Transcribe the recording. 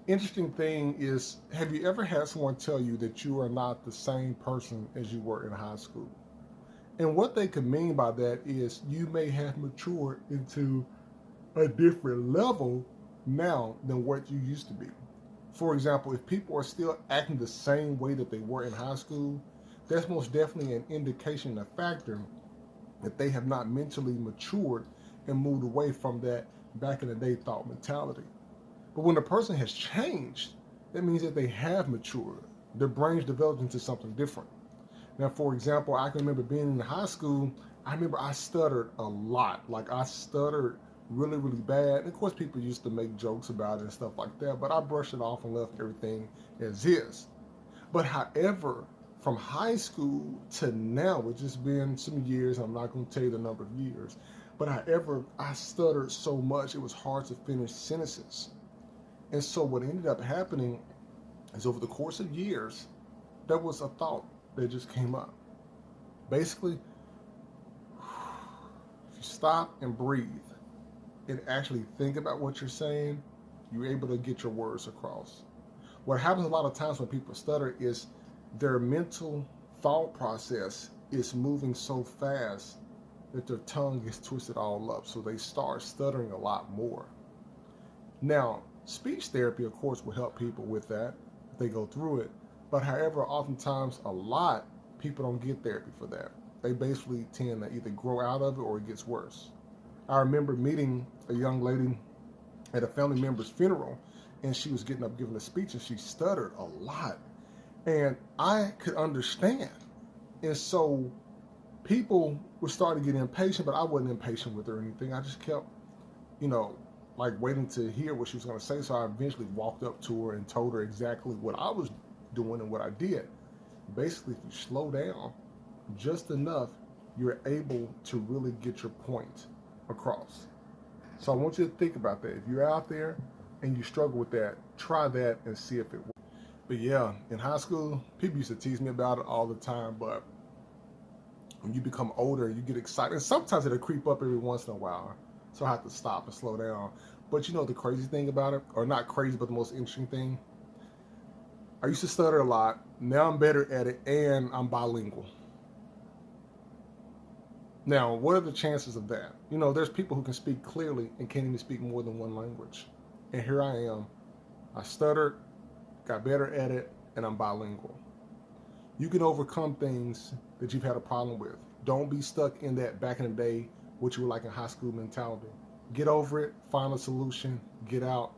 Interesting thing is, have you ever had someone tell you that you are not the same person as you were in high school? And what they could mean by that is you may have matured into a different level now than what you used to be. For example, if people are still acting the same way that they were in high school, that's most definitely an indication, a factor that they have not mentally matured and moved away from that back in the day thought mentality. But when a person has changed, that means that they have matured. Their brains developed into something different. Now, for example, I can remember being in high school. I remember I stuttered a lot. Like I stuttered really, really bad. And of course, people used to make jokes about it and stuff like that. But I brushed it off and left everything as is. But however, from high school to now, which has been some years, I'm not going to tell you the number of years. But however, I stuttered so much it was hard to finish sentences. And so what ended up happening is over the course of years, there was a thought that just came up. Basically, if you stop and breathe and actually think about what you're saying, you're able to get your words across. What happens a lot of times when people stutter is their mental thought process is moving so fast that their tongue gets twisted all up. So they start stuttering a lot more. Now, speech therapy, of course, will help people with that if they go through it. But however, oftentimes a lot people don't get therapy for that. They basically tend to either grow out of it or it gets worse. I remember meeting a young lady at a family member's funeral, and she was getting up giving a speech, and she stuttered a lot, and I could understand. And so people were starting to get impatient, but I wasn't impatient with her or anything. I just kept, you know, like waiting to hear what she was going to say. So I eventually walked up to her and told her exactly what I was doing and what I did. Basically, if you slow down just enough, you're able to really get your point across. So I want you to think about that. If you're out there and you struggle with that, try that and see if it works. But yeah, in high school, people used to tease me about it all the time. But when you become older, you get excited. And sometimes it'll creep up every once in a while. So I have to stop and slow down. But you know the crazy thing about it, or not crazy, but the most interesting thing, I used to stutter a lot. Now I'm better at it and I'm bilingual. Now, what are the chances of that? You know, there's people who can speak clearly and can't even speak more than one language. And here I am. I stuttered, got better at it, and I'm bilingual. You can overcome things that you've had a problem with. Don't be stuck in that back in the day, what you were like in high school mentality. Get over it, find a solution, get out,